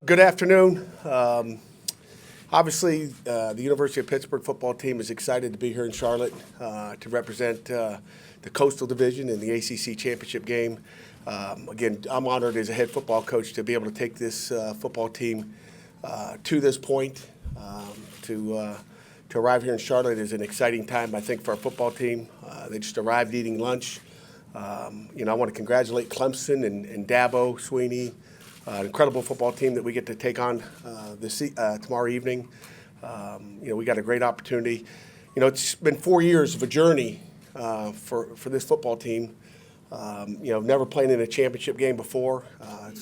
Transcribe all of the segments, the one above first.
Good afternoon. Obviously, the University of Pittsburgh football team is excited to be here in Charlotte to represent the Coastal Division in the ACC championship game. Again, I'm honored as a head football coach to be able to take this football team to this point. To arrive here in Charlotte is an exciting time, I think, for our football team. They just arrived eating lunch. I want to congratulate Clemson and Dabo, Sweeney, an incredible football team that we get to take on tomorrow evening. We got a great opportunity. It's been 4 years of a journey for this football team. Never playing in a championship game before.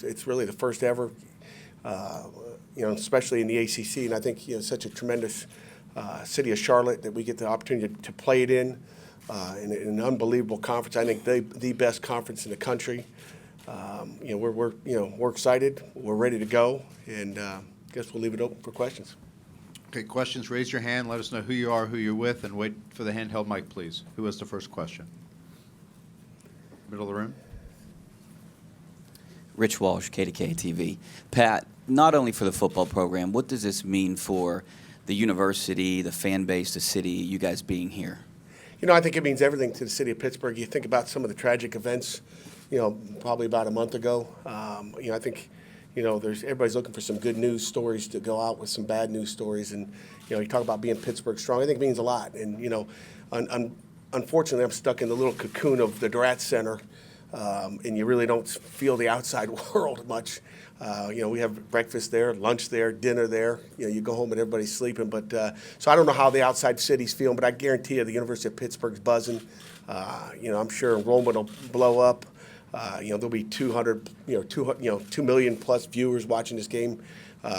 It's really the first ever, especially in the ACC. And I think such a tremendous city of Charlotte that we get the opportunity to play it in an unbelievable conference. I think the best conference in the country. We're excited. We're ready to go, and I guess we'll leave it open for questions. Okay, questions, raise your hand. Let us know who you are, who you're with, and wait for the handheld mic, please. Who has the first question? Middle of the room. Rich Walsh, KDK TV. Pat, not only for the football program, what does this mean for the university, the fan base, the city, you guys being here? I think it means everything to the city of Pittsburgh. You think about some of the tragic events, probably about a month ago. I think, everybody's looking for some good news stories to go out with some bad news stories. And, you talk about being Pittsburgh strong. I think it means a lot. And, unfortunately, I'm stuck in the little cocoon of the Durant Center, and you really don't feel the outside world much. We have breakfast there, lunch there, dinner there. You go home and everybody's sleeping. But so I don't know how the outside city's feeling, but I guarantee you the University of Pittsburgh's buzzing. I'm sure enrollment will blow up. There'll be 2 million plus viewers watching this game.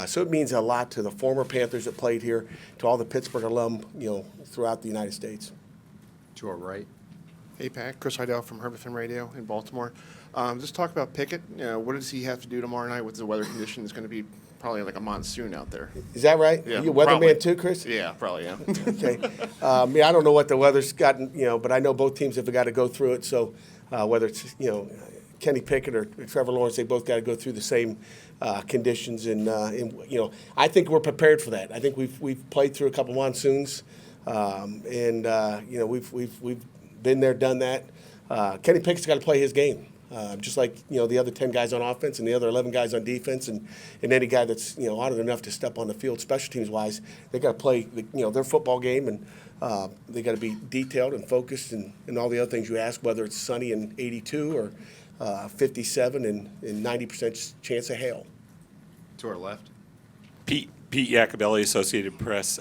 So it means a lot to the former Panthers that played here, to all the Pittsburgh alum, throughout the United States. To our right. Hey, Pat. Chris Heidel from Herb FM Radio in Baltimore. Just talk about Pickett. What does he have to do tomorrow night with the weather condition? It's going to be probably like a monsoon out there. Is that right? Yeah, you a weatherman too, Chris? Yeah, probably, yeah. Okay. I don't know what the weather's gotten, but I know both teams have got to go through it. So whether it's, Kenny Pickett or Trevor Lawrence, they both got to go through the same conditions. And I think we're prepared for that. I think we've played through a couple monsoons, we've been there, done that. Kenny Pickett's got to play his game, just like the other 10 guys on offense and the other 11 guys on defense, and any guy that's honored enough to step on the field, special teams wise, they got to play their football game, and they got to be detailed and focused and all the other things you ask, whether it's sunny and 82 or 57 and 90% chance of hail. To our left. Pete Iacobelli, Associated Press.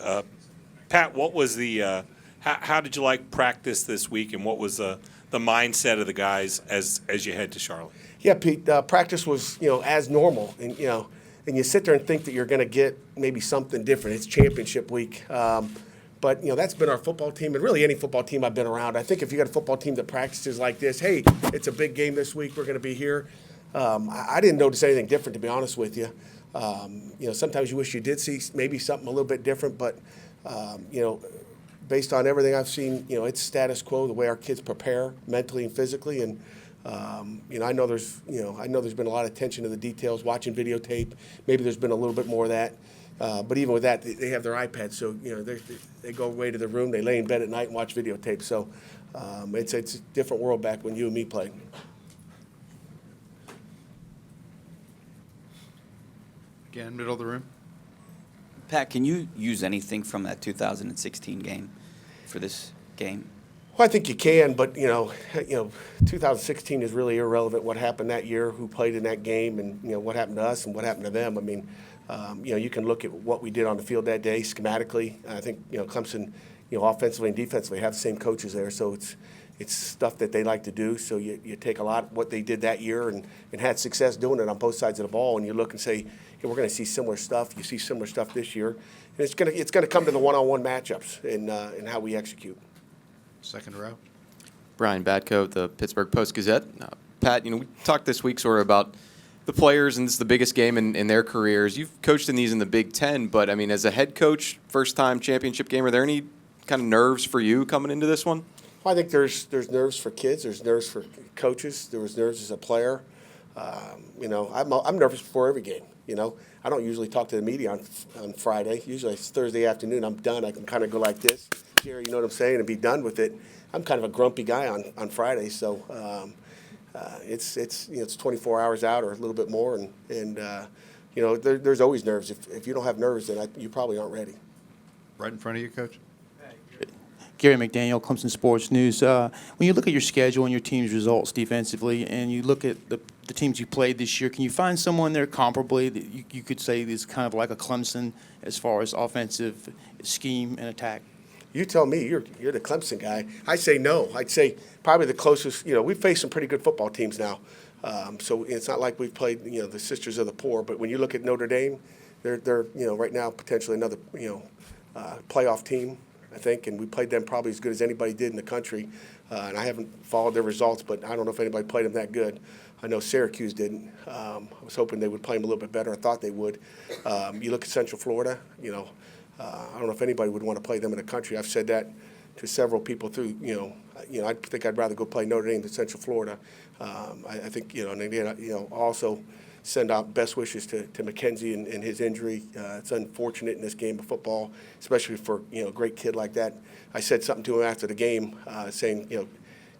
Pat, what was the how did you like practice this week, and what was the mindset of the guys as you head to Charlotte? Yeah, Pete, practice was as normal, and you sit there and think that you're going to get maybe something different. It's championship week, but that's been our football team, and really any football team I've been around. I think if you got a football team that practices like this, hey, it's a big game this week, we're going to be here. I didn't notice anything different, to be honest with you. Sometimes you wish you did see maybe something a little bit different, but based on everything I've seen, it's status quo, the way our kids prepare mentally and physically. And, I know there's been a lot of attention to the details, watching videotape. Maybe there's been a little bit more of that. But even with that, they have their iPads. So, they go away to their room, they lay in bed at night and watch videotape. So it's a different world back when you and me played. Again, middle of the room. Pat, can you use anything from that 2016 game for this game? Well, I think you can, but 2016 is really irrelevant. What happened that year, who played in that game, and what happened to us and what happened to them. I mean, you can look at what we did on the field that day schematically. I think Clemson, offensively and defensively have the same coaches there, so it's stuff that they like to do. So you take a lot of what they did that year and had success doing it on both sides of the ball, and you look and say, we're going to see similar stuff. You see similar stuff this year, and it's going to come to the one-on-one matchups and how we execute. Second row. Brian Badco, the Pittsburgh Post-Gazette. Pat, we talked this week sort of about the players, and this is the biggest game in their careers. You've coached in these in the Big Ten, but, as a head coach, first-time championship game, are there any kind of nerves for you coming into this one? Well, I think there's nerves for kids. There's nerves for coaches. There was nerves as a player. I'm nervous before every game. You know, I don't usually talk to the media on Friday. Usually it's Thursday afternoon. I'm done. I can kind of go like this, Jerry, you know what I'm saying, and be done with it. I'm kind of a grumpy guy on Friday, so it's 24 hours out or a little bit more, and you know, there's always nerves. If you don't have nerves, then you probably aren't ready. Right in front of you, Coach. Gary McDaniel, Clemson Sports News. When you look at your schedule and your team's results defensively, and you look at the teams you played this year, can you find someone there comparably that you could say is kind of like a Clemson as far as offensive scheme and attack? You tell me. You're the Clemson guy. I say no. I'd say probably the closest. You know, we've faced some pretty good football teams now, so it's not like we've played the Sisters of the Poor. But when you look at Notre Dame, they're right now potentially another playoff team, I think, and we played them probably as good as anybody did in the country. And I haven't followed their results, but I don't know if anybody played them that good. I know Syracuse didn't. I was hoping they would play them a little bit better. I thought they would. You look at Central Florida, I don't know if anybody would want to play them in the country. I've said that to several people through, I think I'd rather go play Notre Dame than Central Florida. I think, and again, also send out best wishes to Mackenzie and his injury. It's unfortunate in this game of football, especially for, a great kid like that. I said something to him after the game saying,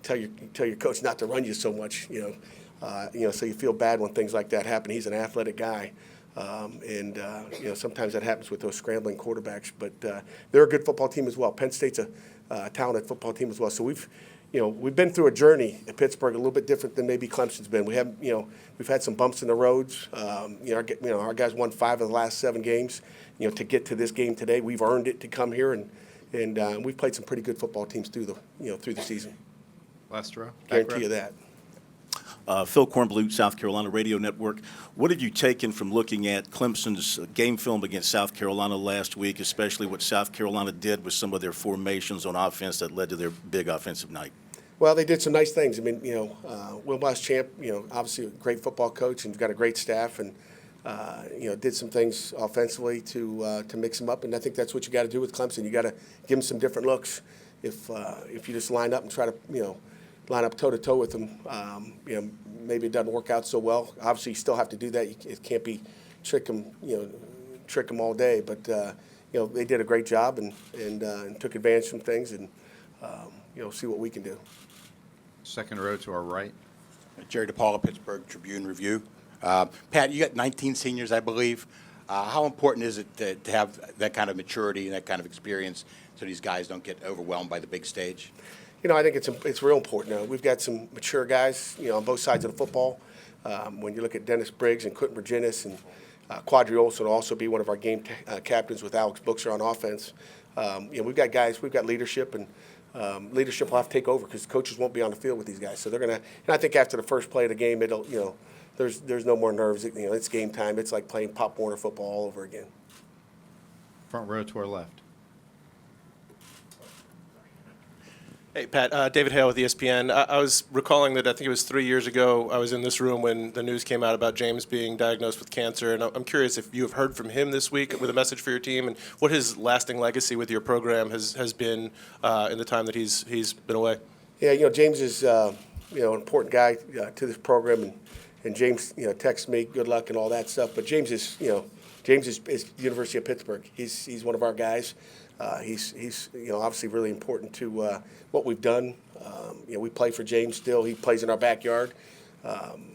tell your coach not to run you so much, so you feel bad when things like that happen. He's an athletic guy. Sometimes that happens with those scrambling quarterbacks. But they're a good football team as well. Penn State's a talented football team as well. So we've been through a journey at Pittsburgh a little bit different than maybe Clemson's been. We've had some bumps in the roads. Our guys won 5 of the last 7 games. To get to this game today, we've earned it to come here, and we've played some pretty good football teams through the season. Last row. Guarantee you that. Phil Kornblut, South Carolina Radio Network. What have you taken from looking at Clemson's game film against South Carolina last week, especially what South Carolina did with some of their formations on offense that led to their big offensive night? Well, they did some nice things. I mean, Will Muschamp, obviously a great football coach and got a great staff, and did some things offensively to mix them up. And I think that's what you got to do with Clemson. You got to give them some different looks. If you just line up and try to line up toe-to-toe with them, maybe it doesn't work out so well. Obviously, you still have to do that. It can't be trick them all day. But, they did a great job and took advantage of some things, and, see what we can do. Second row to our right. Jerry DePaula, Pittsburgh Tribune Review. Pat, you got 19 seniors, I believe. How important is it to have that kind of maturity and that kind of experience so these guys don't get overwhelmed by the big stage? I think it's real important. We've got some mature guys, on both sides of the football. When you look at Dennis Briggs and Quentin Virginis, and Quadri Olson will also be one of our game captains with Alex Buxer on offense. We've got guys, we've got leadership, and leadership will have to take over because coaches won't be on the field with these guys. So they're going to, and I think after the first play of the game, it'll, there's no more nerves. It's game time. It's like playing Pop Warner football all over again. Front row to our left. Hey, Pat. David Hale with ESPN. I was recalling that I think it was 3 years ago I was in this room when the news came out about James being diagnosed with cancer, and I'm curious if you have heard from him this week with a message for your team and what his lasting legacy with your program has been in the time that he's been away. Yeah, James is an important guy to this program, and James texts me good luck and all that stuff. But James is University of Pittsburgh. He's one of our guys. He's obviously really important to what we've done. We play for James still. He plays in our backyard.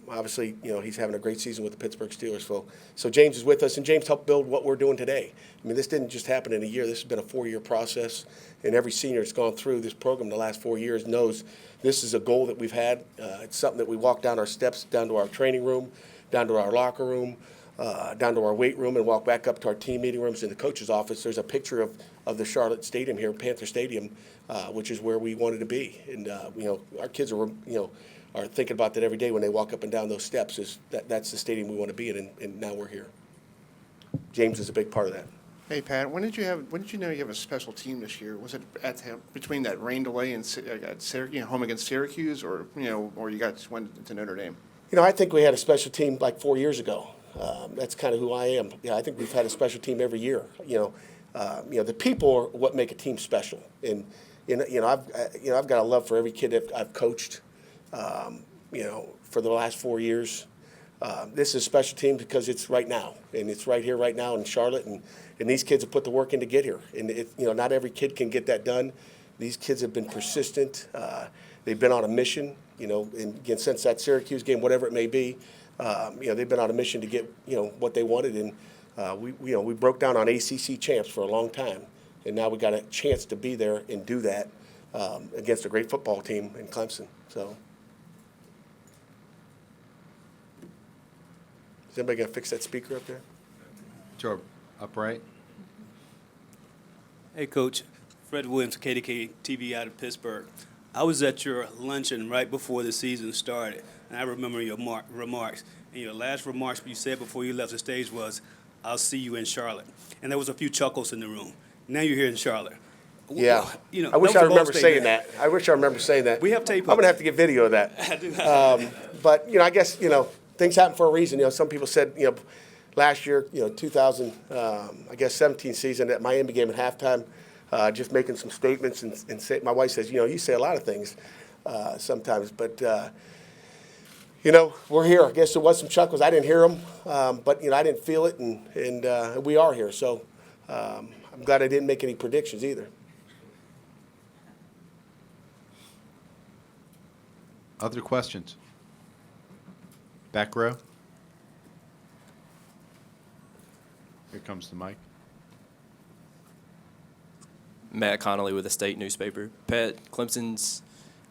Obviously, he's having a great season with the Pittsburgh Steelers. So James is with us, and James helped build what we're doing today. I mean, this didn't just happen in a year. This has been a 4-year process, and every senior that's gone through this program the last 4 years knows this is a goal that we've had. It's something that we walk down our steps, down to our training room, down to our locker room, down to our weight room, and walk back up to our team meeting rooms in the coach's office. There's a picture of the Charlotte Stadium here, Panther Stadium, which is where we wanted to be. And our kids are thinking about that every day when they walk up and down those steps. That's the stadium we want to be in, and now we're here. James is a big part of that. Hey, Pat, when did you know you have a special team this year? Was it between that rain delay and home against Syracuse, or you guys went to Notre Dame? I think we had a special team like 4 years ago. That's kind of who I am. I think we've had a special team every year. The people are what make a team special. And I've got a love for every kid that I've coached. For the last 4 years. This is a special team because it's right now, and it's right here, right now in Charlotte, and these kids have put the work in to get here. And not every kid can get that done. These kids have been persistent. They've been on a mission. And again, since that Syracuse game, whatever it may be, they've been on a mission to get what they wanted. And we broke down on ACC champs for a long time, and now we got a chance to be there and do that against a great football team in Clemson. So. Is anybody going to fix that speaker up there? To our upright. Hey, Coach. Fred Williams, KDK TV out of Pittsburgh. I was at your luncheon right before the season started, and I remember your remarks. And your last remarks you said before you left the stage was, "I'll see you in Charlotte." And there was a few chuckles in the room. Now you're here in Charlotte. Yeah. You know, I wish that I was a bold remember saying statement. that. I wish I remember saying that. We have tape I'm of going to it. have to get video of that. I do. But, I guess, things happen for a reason. Some people said, last year, 17 season at Miami game at halftime, just making some statements and say, my wife says, you say a lot of things sometimes, but we're here. I guess there was some chuckles. I didn't hear them, but I didn't feel it, and we are here. So I'm glad I didn't make any predictions either. Other questions? Back row. Here comes the mic. Matt Connolly with the State newspaper. Pat, Clemson's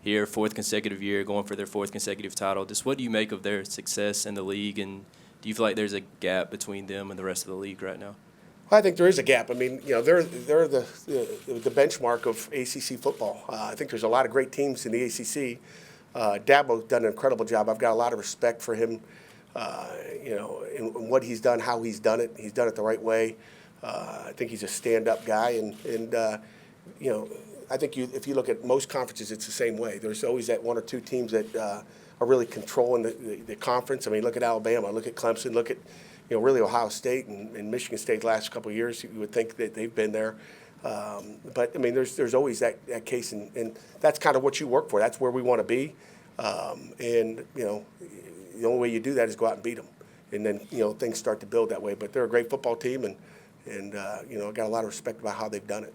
here, fourth consecutive year, going for their fourth consecutive title. Just what do you make of their success in the league, and do you feel like there's a gap between them and the rest of the league right now? Well, I think there is a gap. I mean, they're the benchmark of ACC football. I think there's a lot of great teams in the ACC. Dabo's done an incredible job. I've got a lot of respect for him, in what he's done, how he's done it. He's done it the right way. I think he's a stand-up guy, and I think if you look at most conferences, it's the same way. There's always that one or two teams that are really controlling the conference. I mean, look at Alabama, look at Clemson, look at really Ohio State and Michigan State the last couple of years. You would think that they've been there. But I mean, there's always that case, and that's kind of what you work for. That's where we want to be, and the only way you do that is go out and beat them, and then things start to build that way. But they're a great football team, and I got a lot of respect about how they've done it.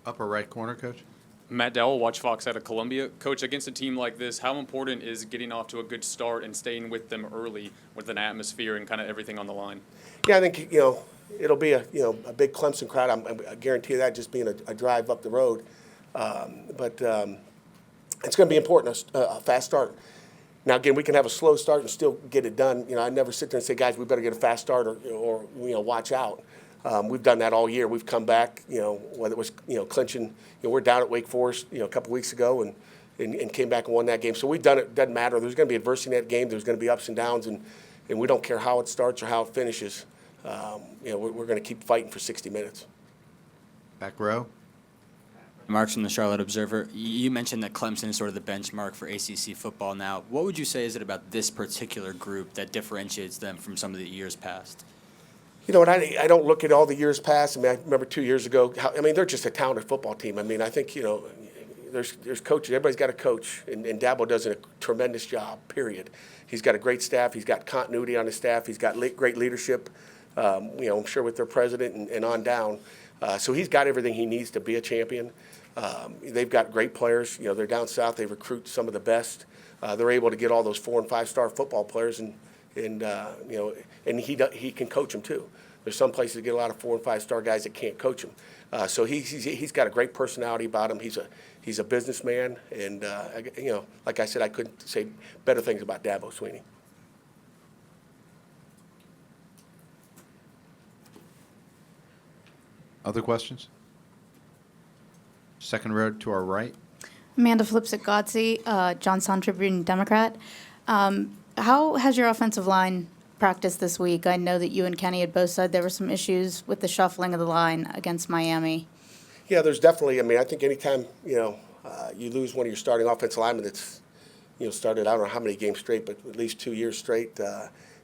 Upper right corner, Coach. Matt Dowell, Watch Fox out of Columbia. Coach, against a team like this, how important is getting off to a good start and staying with them early with an atmosphere and kind of everything on the line? Yeah, I think it'll be a big Clemson crowd. I guarantee you that, just being a drive up the road. But it's going to be important, a fast start. Now, again, we can have a slow start and still get it done. I never sit there and say, guys, we better get a fast start or watch out. We've done that all year. We've come back, whether it was, clinching. We're down at Wake Forest, a couple weeks ago and came back and won that game. So we've done it. Doesn't matter. There's going to be adversity in that game. There's going to be ups and downs, and we don't care how it starts or how it finishes. We're going to keep fighting for 60 minutes. Back row. Marks from the Charlotte Observer. You mentioned that Clemson is sort of the benchmark for ACC football now. What would you say is it about this particular group that differentiates them from some of the years past? You know what, I don't look at all the years past. I mean, I remember 2 years ago, they're just a talented football team. I mean, I think, there's coaches. Everybody's got a coach, and Dabo does a tremendous job, period. He's got a great staff. He's got continuity on his staff. He's got great leadership, I'm sure with their president and on down. So he's got everything he needs to be a champion. They've got great players. They're down south. They recruit some of the best. They're able to get all those 4- and 5-star football players, and he can coach them too. There's some places that get a lot of 4- and 5-star guys that can't coach them. So he's got a great personality about him. He's a businessman, and like I said, I couldn't say better things about Dabo Swinney. Other questions? Second row to our right. Amanda Flipsic-Gotzi, Johnstown Tribune Democrat. How has your offensive line practiced this week? I know that you and Kenny had both said there were some issues with the shuffling of the line against Miami. Yeah, there's definitely. I think anytime you lose one of your starting offensive linemen that's started, I don't know how many games straight, but at least 2 years straight.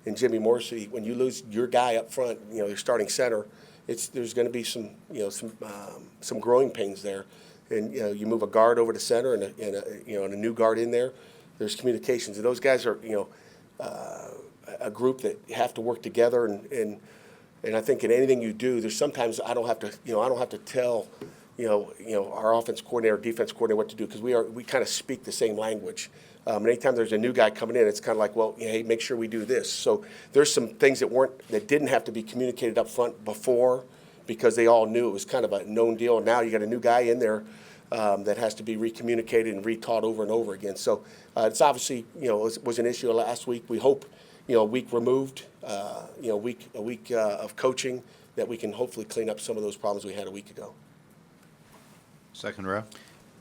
And Jimmy Morrissey, when you lose your guy up front, your starting center, there's going to be some growing pains there. And you move a guard over to center and a new guard in there. There's communications, and those guys are a group that have to work together, and I think in anything you do, there's sometimes I don't have to tell our offense coordinator, defense coordinator what to do, because we kind of speak the same language. And anytime there's a new guy coming in, it's kind of like, well, hey, make sure we do this. So there's some things that didn't have to be communicated up front before, because they all knew it was kind of a known deal. And now you got a new guy in there that has to be recommunicated and retaught over and over again. So it's obviously was an issue last week. We hope a week removed, a week of coaching, that we can hopefully clean up some of those problems we had a week ago. Second row.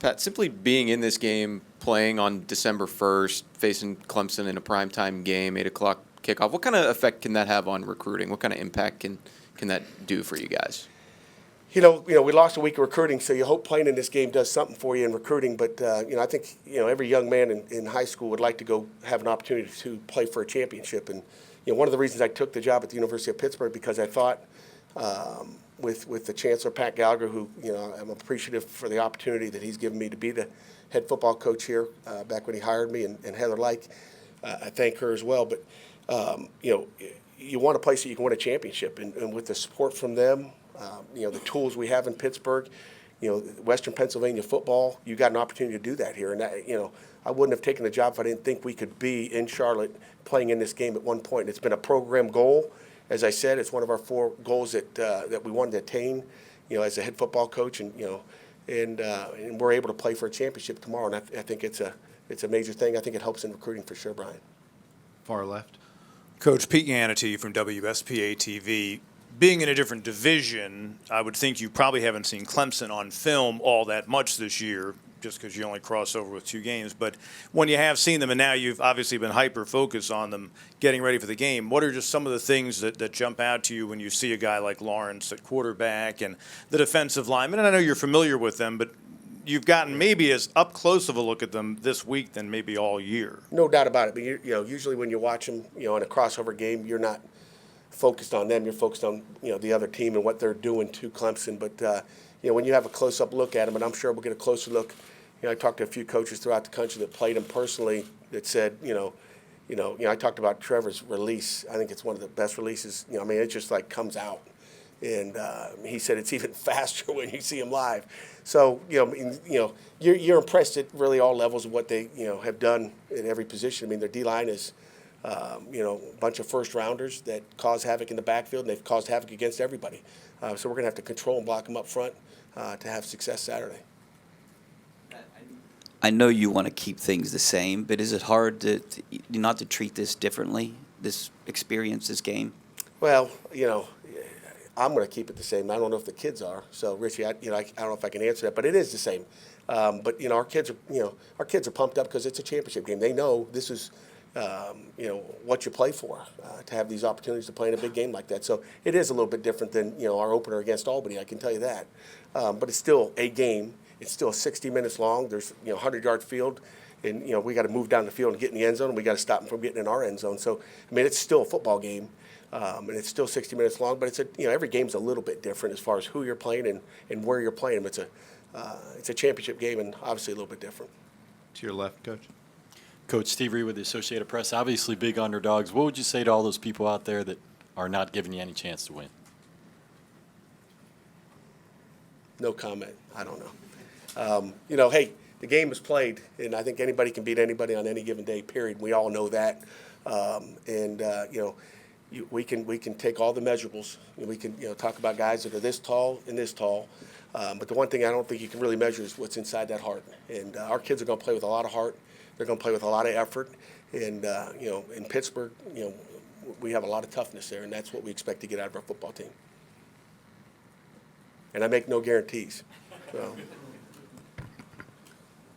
Pat, simply being in this game, playing on December 1st, facing Clemson in a primetime game, 8 o'clock kickoff, what kind of effect can that have on recruiting? What kind of impact can that do for you guys? We lost a week of recruiting, so you hope playing in this game does something for you in recruiting. But I think every young man in high school would like to go have an opportunity to play for a championship. And one of the reasons I took the job at the University of Pittsburgh, because I thought with the Chancellor Pat Gallagher, who I'm appreciative for the opportunity that he's given me to be the head football coach here back when he hired me, and Heather Like, I thank her as well. But you want a place that you can win a championship, and with the support from them. The tools we have in Pittsburgh, Western Pennsylvania football, you got an opportunity to do that here. And I wouldn't have taken the job if I didn't think we could be in Charlotte playing in this game at one point. It's been a program goal. As I said, it's one of our 4 goals that we wanted to attain, as a head football coach, and we're able to play for a championship tomorrow. And I think it's a major thing. I think it helps in recruiting for sure, Brian. Far left. Coach Pete Yanity from WSPA TV. Being in a different division, I would think you probably haven't seen Clemson on film all that much this year, just because you only cross over with 2 games. But when you have seen them, and now you've obviously been hyper-focused on them getting ready for the game, what are just some of the things that jump out to you when you see a guy like Lawrence at quarterback and the defensive linemen? And I know you're familiar with them, but you've gotten maybe as up close of a look at them this week than maybe all year. No doubt about it. But usually when you watch them, in a crossover game, you're not focused on them. You're focused on the other team and what they're doing to Clemson. But when you have a close-up look at them, and I'm sure we'll get a closer look. I talked to a few coaches throughout the country that played him personally that said, I talked about Trevor's release. I think it's one of the best releases. It just like comes out. And he said it's even faster when you see him live. So, you're impressed at really all levels of what they, have done in every position. Their D-line is, a bunch of first-rounders that cause havoc in the backfield, and they've caused havoc against everybody. So we're going to have to control and block them up front to have success Saturday. I know you want to keep things the same, but is it hard to not to treat this differently, this experience, this game? Well, I'm going to keep it the same. I don't know if the kids are. So, Richie, I don't know if I can answer that, but it is the same. But our kids are pumped up because it's a championship game. They know this is, what you play for, to have these opportunities to play in a big game like that. So it is a little bit different than our opener against Albany. I can tell you that. But it's still a game. It's still 60 minutes long. There's 100-yard field, and we got to move down the field and get in the end zone, and we got to stop them from getting in our end zone. So it's still a football game. And it's still 60 minutes long, but it's every game's a little bit different as far as who you're playing and where you're playing. It's a championship game, and obviously a little bit different. To your left, Coach. Coach Steve Reed with the Associated Press. Obviously big underdogs. What would you say to all those people out there that are not giving you any chance to win? No comment. I don't know. Hey, the game is played, and I think anybody can beat anybody on any given day, period. We all know that. We can take all the measurables. We can talk about guys that are this tall and this tall. But the one thing I don't think you can really measure is what's inside that heart. And our kids are going to play with a lot of heart. They're going to play with a lot of effort. And, in Pittsburgh, we have a lot of toughness there, and that's what we expect to get out of our football team. And I make no guarantees. So.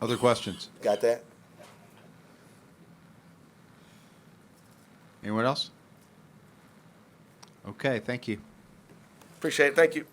Other questions? Got that? Anyone else? Okay, thank you. Appreciate it. Thank you.